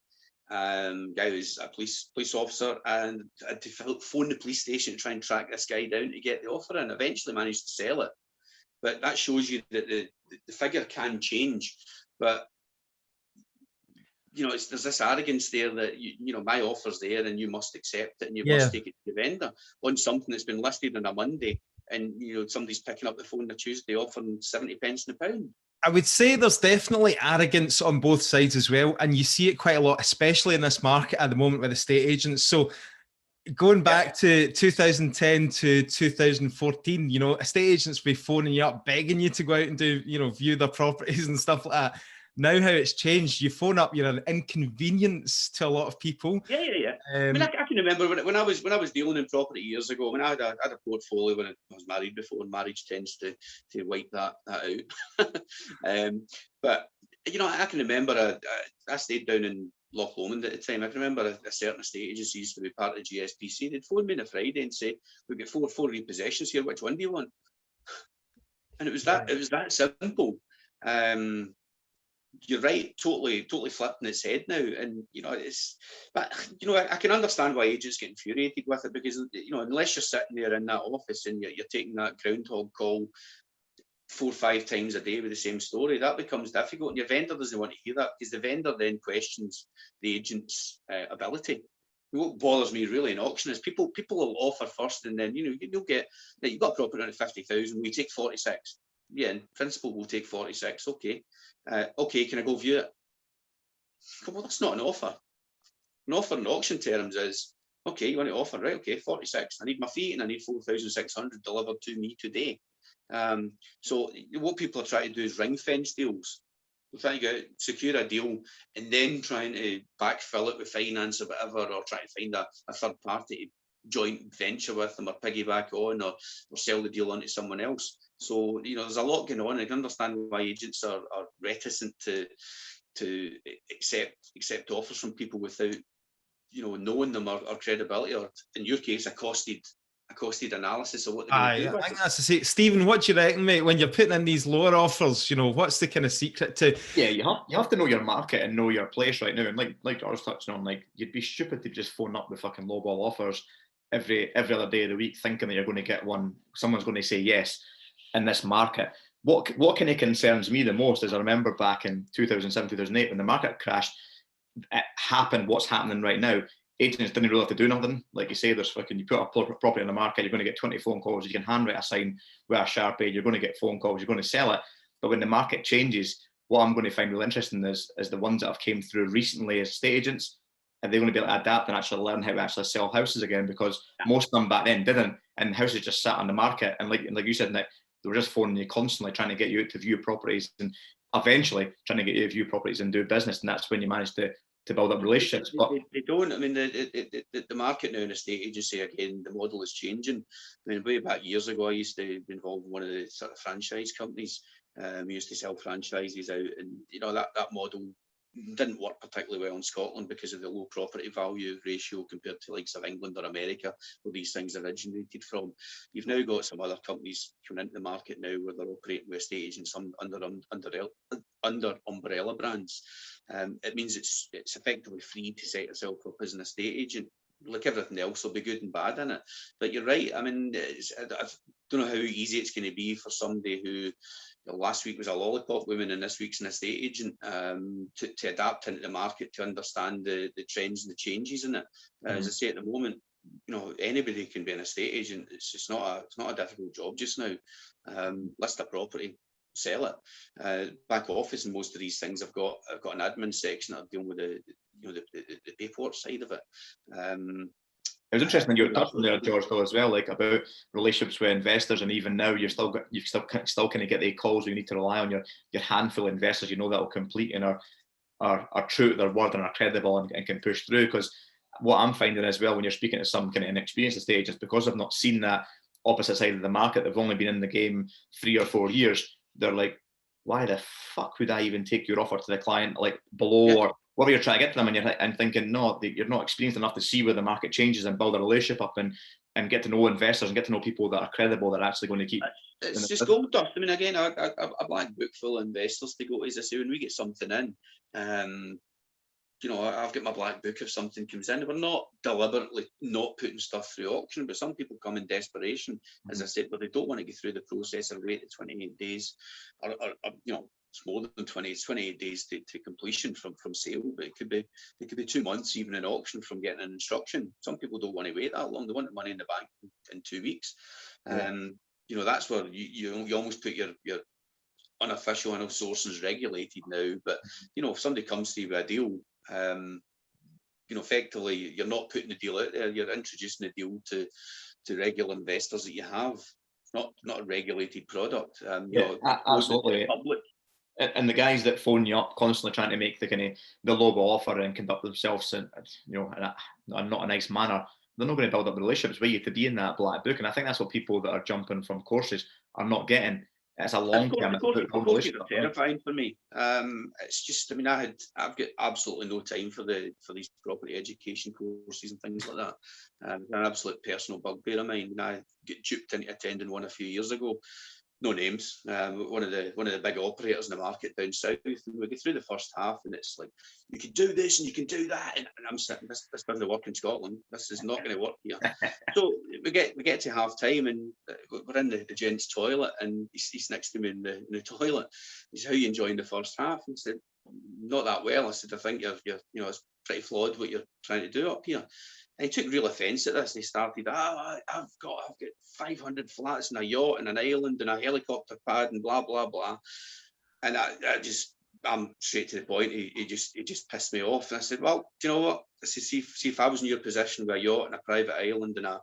Guy was a police officer, and I had to phone the police station to try and track this guy down to get the offer, and eventually managed to sell it. But that shows you that the figure can change. But there's this arrogance there that my offer's there and you must accept it and you must take it to the vendor on something that's been listed on a Monday, and somebody's picking up the phone on a Tuesday offering 70 pence in the pound. I would say there's definitely arrogance on both sides as well, and you see it quite a lot, especially in this market at the moment with estate agents. So going back to 2010 to 2014, estate agents be phoning you up, begging you to go out and do, view their properties and stuff like that. Now how it's changed, you phone up, you're an inconvenience to a lot of people. Yeah. I can remember when I was dealing in property years ago. I had a portfolio when I was married before, and marriage tends to wipe that out. But I can remember I stayed down in Loch Lomond at the time. I can remember a certain estate agency used to be part of GSPC. They'd phone me on a Friday and say, "We've got four repossessions here. Which one do you want?" And it was that simple. You're right, totally flipped in its head now, and I can understand why agents get infuriated with it, because unless you're sitting there in that office and you're taking that groundhog call 4 or 5 times a day with the same story, that becomes difficult, and your vendor doesn't want to hear that, because the vendor then questions the agent's ability. What bothers me really in auction is people will offer first, and then you've got a property on 50,000, we take 46. Yeah, in principle we'll take 46. Okay. Okay, can I go view it? Well, that's not an offer. An offer in auction terms is, okay, you want to offer, right? Okay, 46. I need my fee and I need 4,600 delivered to me today. So what people are trying to do is ring fence deals. They're trying to secure a deal and then trying to backfill it with finance or whatever, or trying to find a third party joint venture with them, or piggyback on, or sell the deal on to someone else. So there's a lot going on. I can understand why agents are reticent to accept offers from people without knowing them or credibility, or in your case a costed analysis of what they're going to do. I think that's the same. Stephen, what do you reckon, mate, when you're putting in these lower offers? What's the kind of secret to? Yeah, you have to know your market and know your place right now. And like George touched on, you'd be stupid to just phone up with fucking lowball offers every other day of the week, thinking that you're going to get one. Someone's going to say yes in this market. What kind of concerns me the most is I remember back in 2007, 2008 when the market crashed, it happened. What's happening right now? Agents didn't really have to do nothing. Like you say, you put a property on the market, you're going to get 20 phone calls. You can handwrite a sign with a Sharpie. You're going to get phone calls. You're going to sell it. But when the market changes, what I'm going to find really interesting is the ones that have came through recently as estate agents. Are they going to be able to adapt and actually learn how to actually sell houses again? Because most of them back then didn't, and houses just sat on the market. And like you said, Nick, they were just phoning you constantly, trying to get you out to view properties, and eventually trying to get you to view properties and do business. And that's when you manage to build up relationships. But they don't. I mean, the market now in estate agency, again, the model is changing. I mean, way back years ago, I used to be involved in one of the sort of franchise companies. We used to sell franchises out, and that model didn't work particularly well in Scotland because of the low property value ratio compared to likes of England or America, where these things originated from. You've now got some other companies coming into the market now where they're operating with estate agents under umbrella brands. It means it's effectively free to set yourself up as an estate agent. Like everything else will be good and bad in it. But you're right. I mean, I don't know how easy it's going to be for somebody who, last week was a lollipop woman and this week's an estate agent, to adapt into the market, to understand the trends and the changes in it. As I say, at the moment, anybody can be an estate agent. It's not a difficult job just now. List a property, sell it. Back office and most of these things, I've got an admin section that are dealing with the paperwork side of it. It was interesting you were touching there, George, though, as well, like about relationships with investors, and even now you still kind of get the calls where you need to rely on your handful of investors that will complete and are true to their word and are credible and can push through. Because what I'm finding as well, when you're speaking to some kind of inexperienced estate agents, because I've not seen that opposite side of the market, they've only been in the game 3 or 4 years, they're like, why the fuck would I even take your offer to the client like below or whatever you're trying to get to them, and thinking, no, you're not experienced enough to see where the market changes and build a relationship up and get to know investors and get to know people that are credible, that are actually going to keep. It's just gold dust. I mean, again, a black book full of investors to go to. As I say, when we get something in, I've got my black book if something comes in. We're not deliberately not putting stuff through auction, but some people come in desperation, as I said, but they don't want to go through the process and wait 28 days, or it's more than 20. It's 28 days to completion from sale, but it could be 2 months even in auction from getting an instruction. Some people don't want to wait that long. They want the money in the bank in 2 weeks. That's where you almost put your unofficial. I know sourcing is regulated now, but if somebody comes to you with a deal, effectively you're not putting the deal out there. You're introducing the deal to regular investors that you have. It's not a regulated product. Absolutely. Public. And the guys that phone you up constantly trying to make the lowball offer and conduct themselves in not a nice manner, they're not going to build up relationships with you to be in that black book. And I think that's what people that are jumping from courses are not getting. It's a long term relationship. Terrifying for me. It's just, I mean, I've got absolutely no time for these property education courses and things like that. They're an absolute personal bugbear of mine. I got duped into attending one a few years ago. No names. One of the big operators in the market down south. And we get through the first half, and it's like, you can do this and you can do that, and I'm sitting. This doesn't work in Scotland. This is not going to work here. So we get to half time, and we're in the gents' toilet, and he's next to me in the toilet. He said, "How are you enjoying the first half?" And I said, "Not that well." I said, "I think you're it's pretty flawed what you're trying to do up here." And he took real offence at this, and he started, I've got 500 flats and a yacht and an island and a helicopter pad and blah, blah, blah. And I'm straight to the point. He just pissed me off. And I said, well, do you know what? I said, see if I was in your position with a yacht and a private island and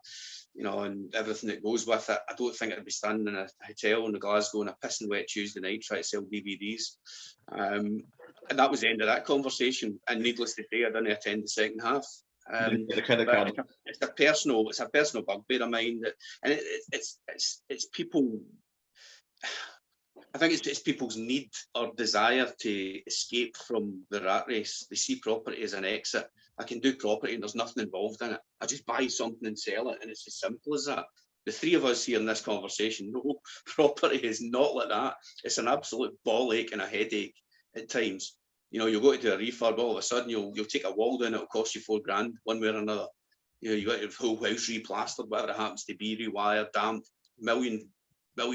and everything that goes with it, I don't think I'd be standing in a hotel in Glasgow on a pissing wet Tuesday night trying to sell DVDs. And that was the end of that conversation. And needless to say, I didn't attend the second half. The credit card. It's a personal bugbear of mine and it's people. I think it's people's need or desire to escape from the rat race. They see property as an exit. I can do property and there's nothing involved in it. I just buy something and sell it, and it's as simple as that. The three of us here in this conversation know property is not like that. It's an absolute ball ache and a headache at times. You'll go to do a refurb, all of a sudden you'll take a wall down, it'll cost you $4,000 one way or another. You got your whole house replastered, whatever it happens to be, rewired, damp, million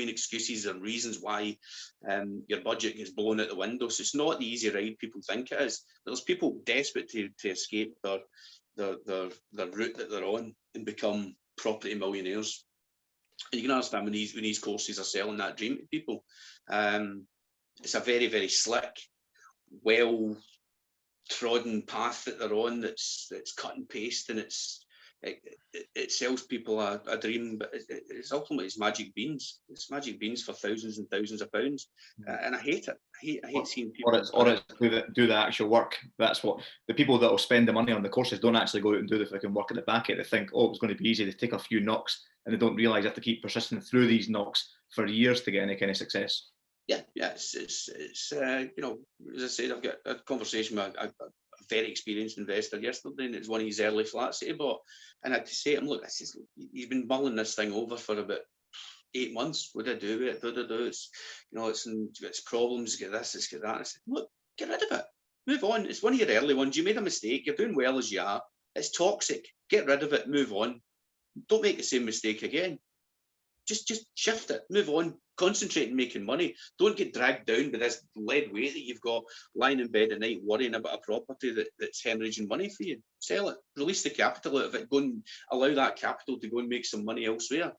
excuses and reasons why your budget gets blown out the window. So it's not the easy ride people think it is. There's people desperate to escape their route that they're on and become property millionaires. And you can understand when these courses are selling that dream to people. It's a very, very slick, well trodden path that they're on. That's cut and paste, and it sells people a dream, but it's ultimately magic beans. It's magic beans for thousands and thousands of pounds, and I hate it. I hate seeing people. Or it's do the actual work. That's what the people that will spend the money on the courses don't actually go out and do the fucking work at the back end. They think, oh, it's going to be easy. They take a few knocks, and they don't realise they have to keep persisting through these knocks for years to get any kind of success. Yeah, it's you know, as I said, I've got a conversation with a very experienced investor yesterday, and it's one of his early flats that he bought, and I had to say to him, look, he's been mulling this thing over for about 8 months. What do I do with it? It's, you know, it's problems, get this, it's get that. And I said, look, get rid of it. Move on. It's one of your early ones. You made a mistake. You're doing well as you are. It's toxic. Get rid of it. Move on. Don't make the same mistake again. Just shift it. Move on. Concentrate on making money. Don't get dragged down by this lead weight that you've got lying in bed at night worrying about a property that's hemorrhaging money for you. Sell it. Release the capital out of it. Go and allow that capital to go and make some money elsewhere.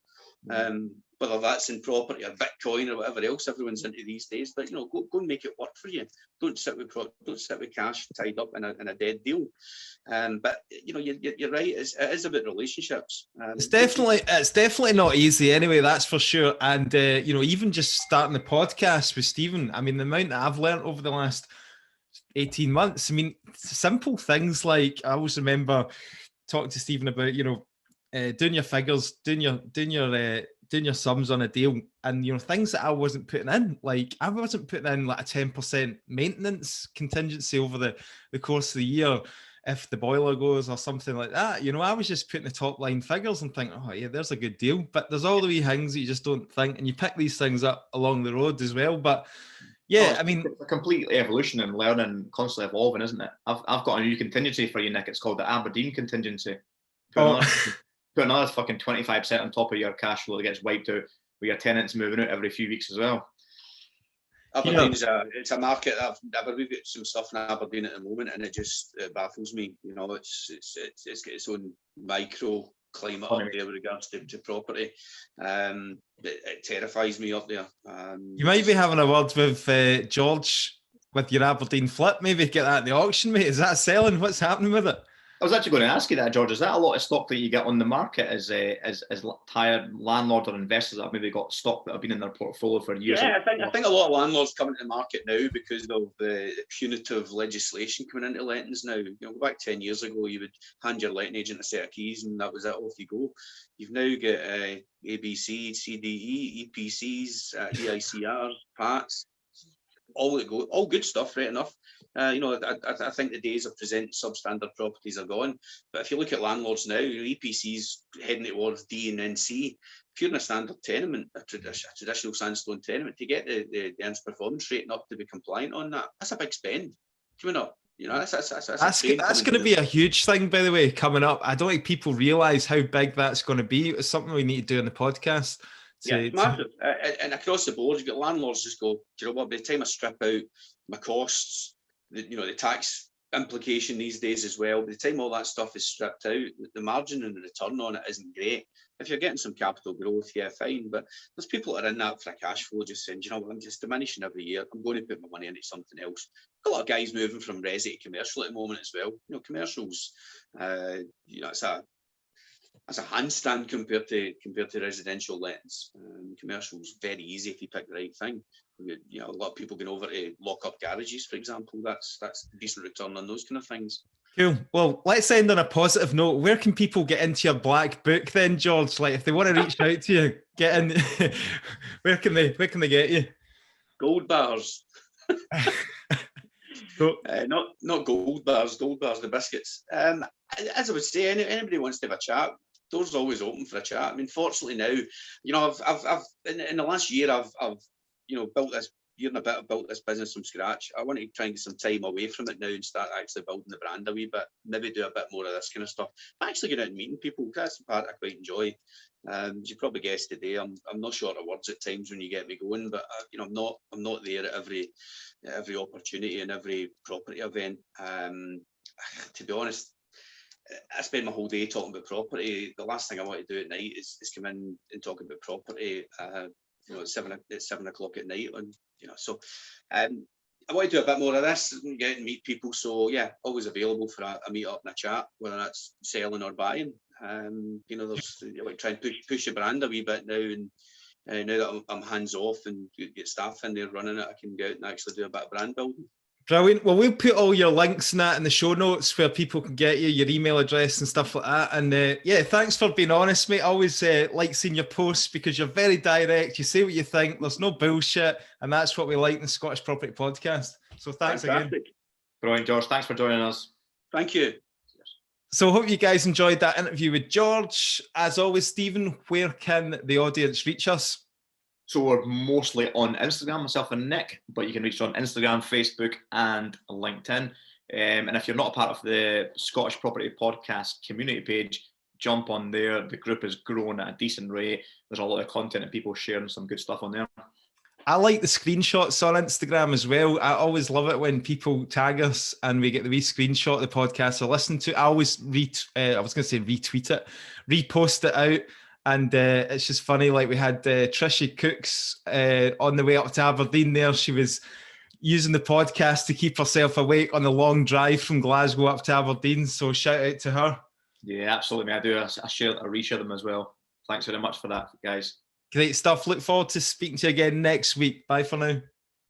Whether that's in property or Bitcoin or whatever else everyone's into these days, but you know, go and make it work for you. Don't sit with cash tied up in a dead deal. But you know, you're right. It is about relationships. It's definitely not easy anyway, that's for sure. And you know, even just starting the podcast with Stephen, I mean, the amount that I've learned over the last 18 months. I mean, simple things like I always remember talking to Stephen about, you know, doing your figures, doing your sums on a deal, and you know, things that I wasn't putting in. Like I wasn't putting in like a 10% maintenance contingency over the course of the year if the boiler goes or something like that. You know, I was just putting the top line figures and thinking, oh yeah, there's a good deal. But there's all the wee things that you just don't think, and you pick these things up along the road as well. But yeah, I mean, it's a complete evolution and learning, constantly evolving, isn't it? I've got a new contingency for you, Nick. It's called the Aberdeen contingency. Put another fucking 25% on top of your cash flow that gets wiped out with your tenants moving out every few weeks as well. Aberdeen's it's a market. We've got some stuff in Aberdeen at the moment, and it baffles me. You know, it's got its own micro climate up there with regards to property. It terrifies me up there. You might be having a word with George with your Aberdeen flip. Maybe get that in the auction, mate. Is that selling? What's happening with it? I was actually going to ask you that, George. Is that a lot of stock that you get on the market as tired landlords or investors that have maybe got stock that have been in their portfolio for years? Yeah, I think a lot of landlords coming to the market now because of the punitive legislation coming into lettings now. You know, back 10 years ago, you would hand your letting agent a set of keys and that was it, off you go. You've now got ABC, CDE, EPCs, EICR, PATs, all good stuff, right enough. You know, I think the days of presenting substandard properties are gone. But if you look at landlords now, EPCs heading towards D and then C. If you're in a standard tenement, a traditional sandstone tenement, to get the earnest performance rating up to be compliant on that, that's a big spend. Do you know? You know, that's going to be a huge thing, by the way, coming up. I don't think people realise how big that's going to be. It's something we need to do in the podcast. Yeah, massive. And across the board, you've got landlords just go, do you know what, by the time I strip out my costs, the tax implication these days as well, by the time all that stuff is stripped out, the margin and the return on it isn't great. If you're getting some capital growth, yeah, fine. But there's people that are in that for a cash flow just saying, do you know what, I'm just diminishing every year. I'm going to put my money into something else. A lot of guys moving from resi to commercial at the moment as well. You know, commercials, it's a handstand compared to residential lettings. Commercial's very easy if you pick the right thing. You know, a lot of people going over to lock up garages, for example. That's decent return on those kind of things. Cool. Well, let's end on a positive note. Where can people get into your black book then, George? Like, if they want to reach out to you, get in. Where can they get you? Gold bars. Not gold bars. Gold bars, the biscuits. As I would say, anybody wants to have a chat, doors are always open for a chat. I mean, fortunately now, you know, I've in the last year, I've built this year and a bit. I've built this business from scratch. I want to try and get some time away from it now and start actually building the brand a wee bit. Maybe do a bit more of this kind of stuff. I'm actually going out and meeting people. That's the part I quite enjoy. As you probably guessed today, I'm not short of words at times when you get me going, but I'm not there at every opportunity and every property event. To be honest, I spend my whole day talking about property. The last thing I want to do at night is come in and talk about property. At 7 o'clock at night, and so I want to do a bit more of this and get and meet people. So yeah, always available for a meet up and a chat, whether that's selling or buying. There's like try and push your brand a wee bit now, and now that I'm hands off and get staff in there running it, I can go out and actually do a bit of brand building. Brilliant. Well, we'll put all your links and that in the show notes where people can get you, your email address and stuff like that. And yeah, thanks for being honest, mate. I always like seeing your posts because you're very direct. You say what you think. There's no bullshit. And that's what we like in the Scottish Property Podcast. So thanks again. Brilliant, George. Thanks for joining us. Thank you. So hope you guys enjoyed that interview with George. As always, Stephen, where can the audience reach us? So we're mostly on Instagram, myself and Nick, but you can reach us on Instagram, Facebook, and LinkedIn. And if you're not a part of the Scottish Property Podcast community page, jump on there. The group has grown at a decent rate. There's a lot of content and people sharing some good stuff on there. I like the screenshots on Instagram as well. I always love it when people tag us and we get the wee screenshot of the podcast I listen to. I always retweet it, repost it out. And it's just funny, like we had Trishy Cooks on the way up to Aberdeen there. She was using the podcast to keep herself awake on the long drive from Glasgow up to Aberdeen. So shout out to her. Yeah, absolutely. I do. I reshare them as well. Thanks very much for that, guys. Great stuff. Look forward to speaking to you again next week. Bye for now.